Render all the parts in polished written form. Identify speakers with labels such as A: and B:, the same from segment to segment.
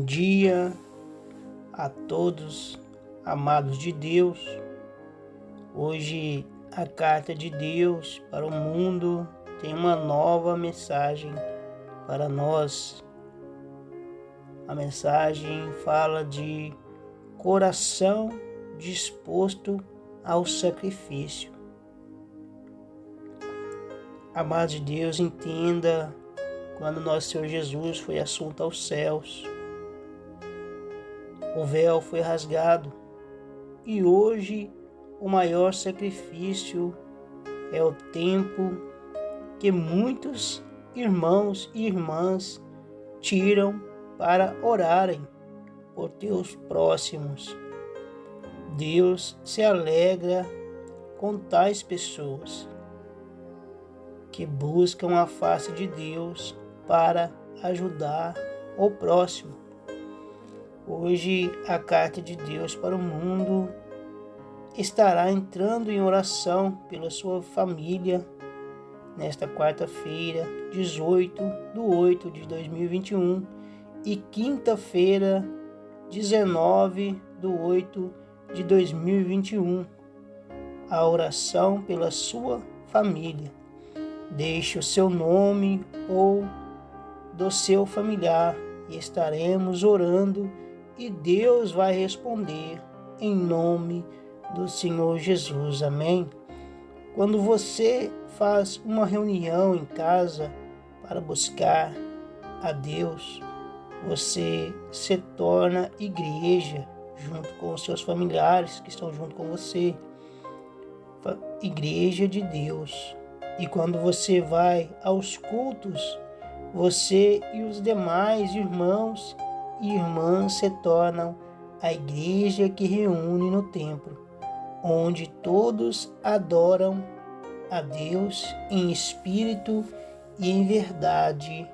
A: dia a todos, amados de Deus. Hoje a carta de Deus para o mundo tem uma nova mensagem para nós. A mensagem fala de coração disposto ao sacrifício. Amados de Deus, entenda, quando nosso Senhor Jesus foi assunto aos céus, o véu foi rasgado e hoje o maior sacrifício é o tempo que muitos irmãos e irmãs tiram para orarem por teus próximos. Deus se alegra com tais pessoas que buscam a face de Deus para ajudar o próximo. Hoje a carta de Deus para o mundo estará entrando em oração pela sua família nesta quarta-feira, 18/8/2021 e quinta-feira, 19/8/2021. A oração pela sua família. Deixe o seu nome ou do seu familiar e estaremos orando e Deus vai responder em nome do Senhor Jesus. Amém? Quando você faz uma reunião em casa para buscar a Deus, você se torna igreja junto com os seus familiares que estão junto com você. Igreja de Deus. E quando você vai aos cultos, você e os demais irmãos e irmãs se tornam a igreja que reúne no templo, onde todos adoram a Deus em espírito e em verdade.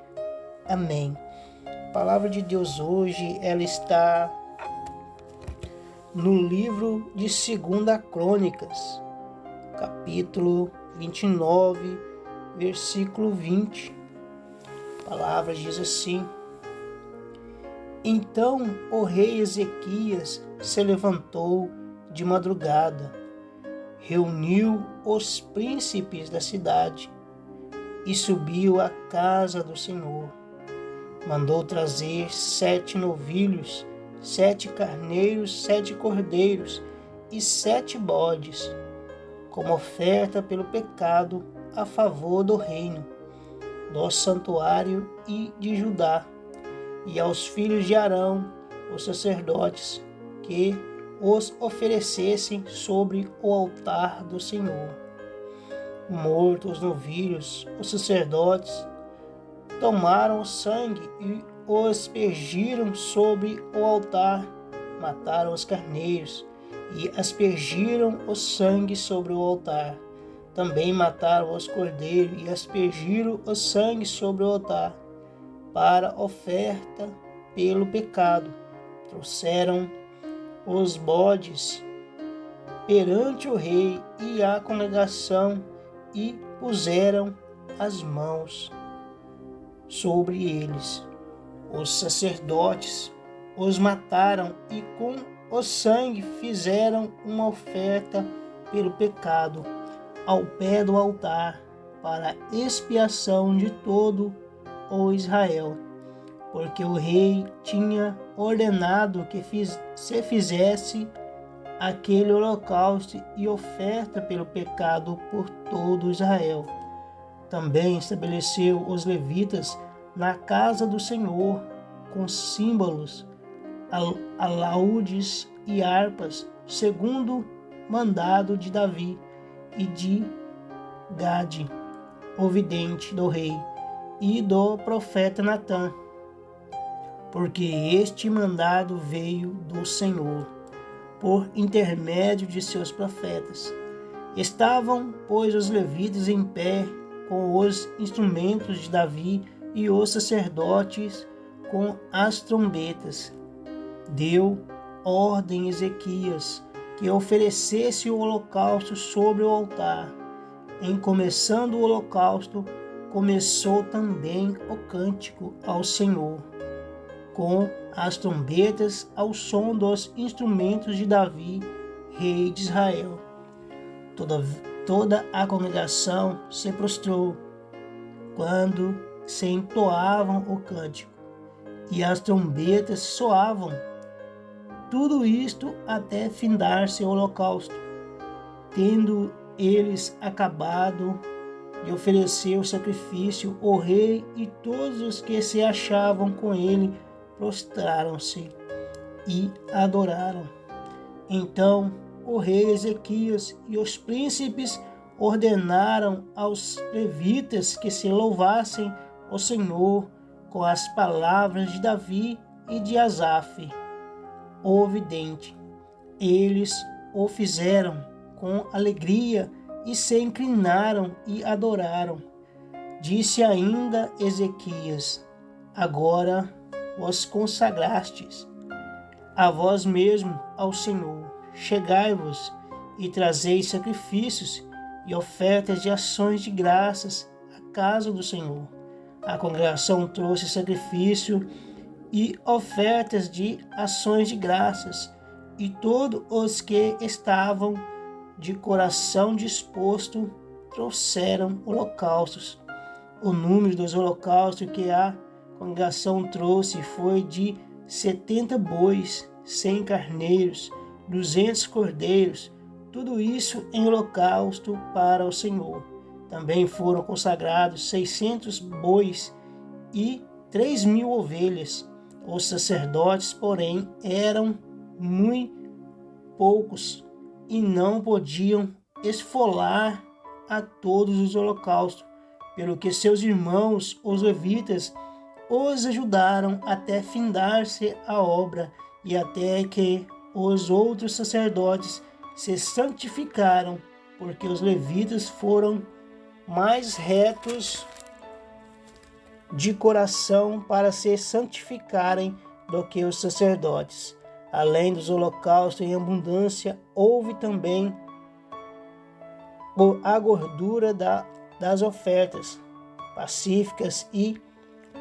A: Amém. A palavra de Deus hoje, ela está no livro de 2 Crônicas, capítulo 29, versículo 20. A palavra diz assim: Então o rei Ezequias se levantou de madrugada, reuniu os príncipes da cidade e subiu à casa do Senhor. Mandou trazer 7 novilhos, 7 carneiros, 7 cordeiros e 7 bodes, como oferta pelo pecado a favor do reino, do santuário e de Judá, e aos filhos de Arão, os sacerdotes, que os oferecessem sobre o altar do Senhor. Mortos os novilhos, os sacerdotes tomaram o sangue e o aspergiram sobre o altar, mataram os carneiros e aspergiram o sangue sobre o altar. Também mataram os cordeiros e aspergiram o sangue sobre o altar, para oferta pelo pecado. Trouxeram os bodes perante o rei e a congregação e puseram as mãos sobre eles. Os sacerdotes os mataram e com o sangue fizeram uma oferta pelo pecado ao pé do altar para expiação de todo o Israel, porque o rei tinha ordenado que se fizesse aquele holocausto e oferta pelo pecado por todo Israel. Também estabeleceu os levitas na casa do Senhor com símbolos, alaúdes e harpas, segundo mandado de Davi e de Gade, o vidente do rei, e do profeta Natã, porque este mandado veio do Senhor, por intermédio de seus profetas. Estavam, pois, os levitas em pé com os instrumentos de Davi e os sacerdotes com as trombetas. Deu ordem a Ezequias que oferecesse o holocausto sobre o altar. Em começando o holocausto, começou também o cântico ao Senhor. com as trombetas ao som dos instrumentos de Davi, rei de Israel. Toda a congregação se prostrou quando se entoavam o cântico, e as trombetas soavam. Tudo isto até findar-se o holocausto. Tendo eles acabado de oferecer o sacrifício, o rei e todos os que se achavam com ele prostraram-se e adoraram. Então o rei Ezequias e os príncipes ordenaram aos levitas que se louvassem o Senhor com as palavras de Davi e de Asaf, o vidente. Eles o fizeram com alegria e se inclinaram e adoraram. Disse ainda Ezequias: agora vos consagrastes a vós mesmo ao Senhor. Chegai-vos e trazei sacrifícios e ofertas de ações de graças à casa do Senhor. A congregação trouxe sacrifício e ofertas de ações de graças, e todos os que estavam de coração disposto trouxeram holocaustos. O número dos holocaustos que a congregação trouxe foi de 70 bois, 100 carneiros, 200 cordeiros, tudo isso em holocausto para o Senhor. Também foram consagrados 600 bois e 3.000 ovelhas. Os sacerdotes, porém, eram muito poucos e não podiam esfolar a todos os holocaustos, pelo que seus irmãos, os levitas, os ajudaram até findar-se a obra e até que os outros sacerdotes se santificaram, porque os levitas foram mais retos de coração para se santificarem do que os sacerdotes. Além dos holocaustos em abundância, houve também a gordura das ofertas pacíficas e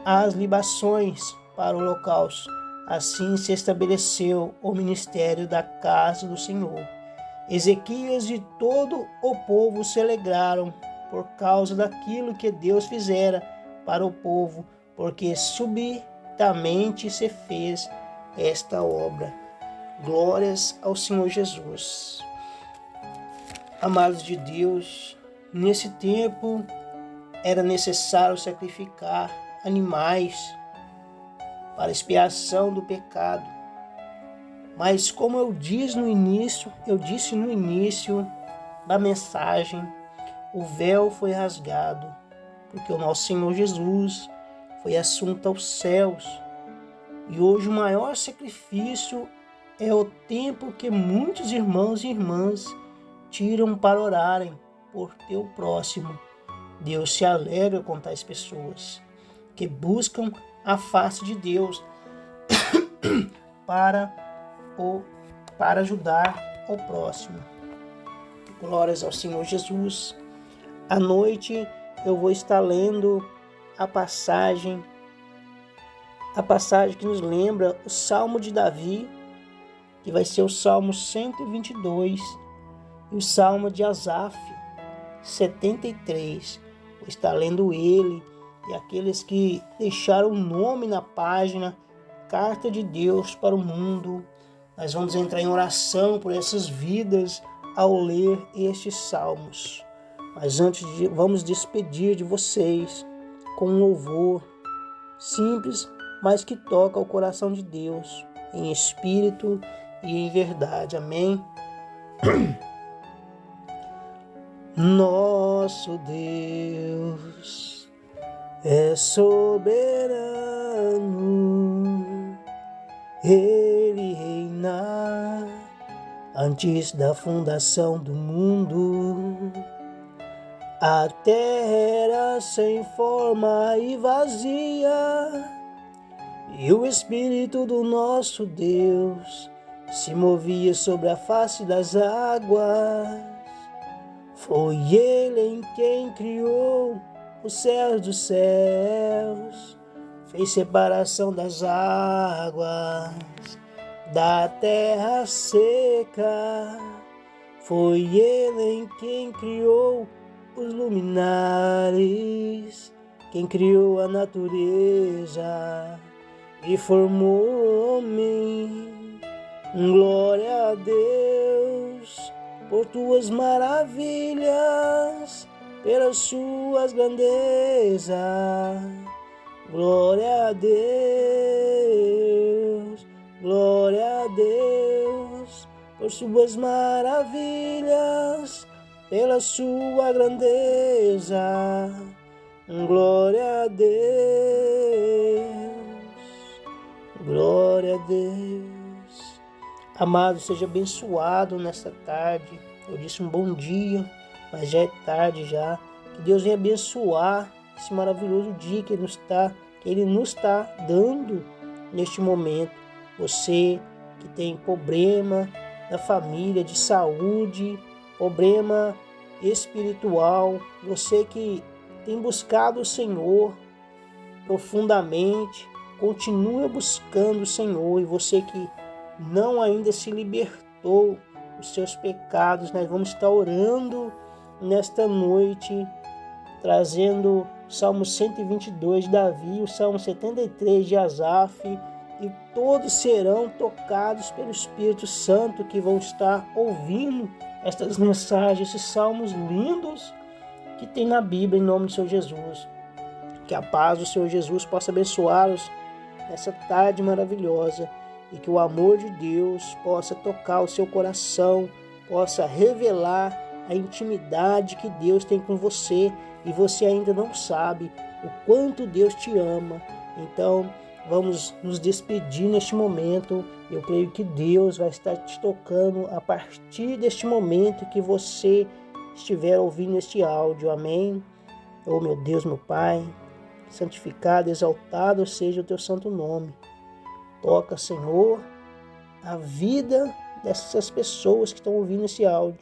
A: as libações para o holocausto. Assim se estabeleceu o ministério da casa do Senhor. Ezequias e todo o povo se alegraram por causa daquilo que Deus fizera para o povo, porque subitamente se fez esta obra. Glórias ao Senhor Jesus. Amados de Deus, nesse tempo era necessário sacrificar animais para expiação do pecado. Mas como eu disse no início da mensagem, o véu foi rasgado, porque o nosso Senhor Jesus foi assunto aos céus. E hoje o maior sacrifício é o tempo que muitos irmãos e irmãs tiram para orarem por teu próximo. Deus se alegra com tais pessoas que buscam a face de Deus para ajudar o próximo. Glórias ao Senhor Jesus. À noite eu vou estar lendo a passagem que nos lembra o Salmo de Davi, que vai ser o Salmo 122, e o Salmo de Asaf, 73. Vou estar lendo ele e aqueles que deixaram o nome na página Carta de Deus para o Mundo. Nós vamos entrar em oração por essas vidas ao ler estes salmos. Mas antes vamos despedir de vocês com um louvor simples, mas que toca o coração de Deus, em espírito e em verdade. Amém? Nosso Deus é soberano, Ele reina antes da fundação do mundo. A terra era sem forma e vazia, e o Espírito do nosso Deus se movia sobre a face das águas. Foi Ele em quem criou os céus dos céus, fez separação das águas, da terra seca. Foi Ele em quem criou os luminares, quem criou a natureza e formou o homem. Glória a Deus por tuas maravilhas, pelas suas grandezas. Glória a Deus, glória a Deus por suas maravilhas, pela sua grandeza. Glória a Deus, glória a Deus. Amado, seja abençoado nesta tarde. Eu disse um bom dia, mas já é tarde já. Que Deus venha abençoar esse maravilhoso dia que Ele nos está dando neste momento. Você que tem problema na família, de saúde, problema espiritual, você que tem buscado o Senhor profundamente, continua buscando o Senhor. E você que não ainda se libertou dos seus pecados, nós vamos estar orando nesta noite, trazendo o Salmo 122 de Davi, o Salmo 73 de Asaf, e todos serão tocados pelo Espírito Santo, que vão estar ouvindo estas mensagens, esses salmos lindos que tem na Bíblia, em nome do Senhor Jesus. Que a paz do Senhor Jesus possa abençoá-los nessa tarde maravilhosa, e que o amor de Deus possa tocar o seu coração, possa revelar a intimidade que Deus tem com você, e você ainda não sabe o quanto Deus te ama. Então, vamos nos despedir neste momento. Eu creio que Deus vai estar te tocando a partir deste momento que você estiver ouvindo este áudio. Amém? Oh, meu Deus, meu Pai, santificado, exaltado seja o teu santo nome. Toca, Senhor, a vida dessas pessoas que estão ouvindo esse áudio.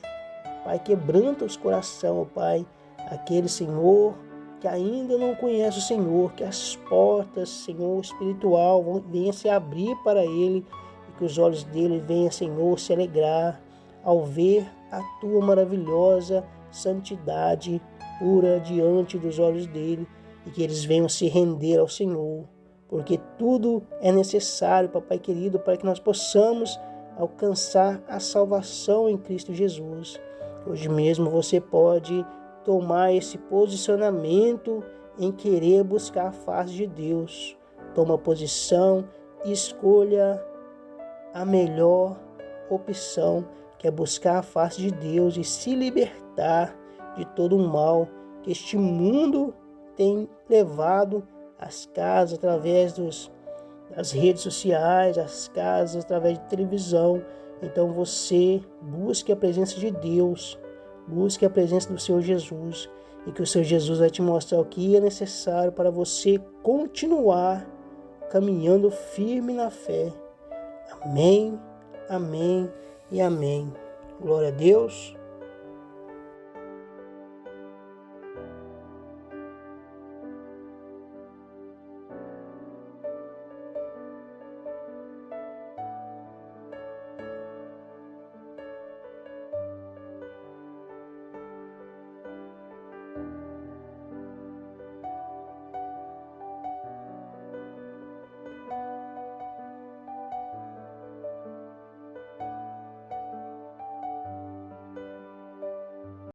A: Pai, quebranta os corações, Pai, aquele, Senhor, que ainda não conhece o Senhor, que as portas, Senhor, espiritual venham se abrir para ele, e que os olhos dele venham, Senhor, se alegrar ao ver a tua maravilhosa santidade pura diante dos olhos dele, e que eles venham se render ao Senhor, porque tudo é necessário, Papai querido, para que nós possamos alcançar a salvação em Cristo Jesus. Hoje mesmo você pode tomar esse posicionamento em querer buscar a face de Deus. Toma posição e escolha a melhor opção, que é buscar a face de Deus e se libertar de todo o mal que este mundo tem levado às casas através das redes sociais, às casas através de televisão. Então você busque a presença de Deus, busque a presença do Senhor Jesus, e que o Senhor Jesus vai te mostrar o que é necessário para você continuar caminhando firme na fé. Amém, amém e amém. Glória a Deus.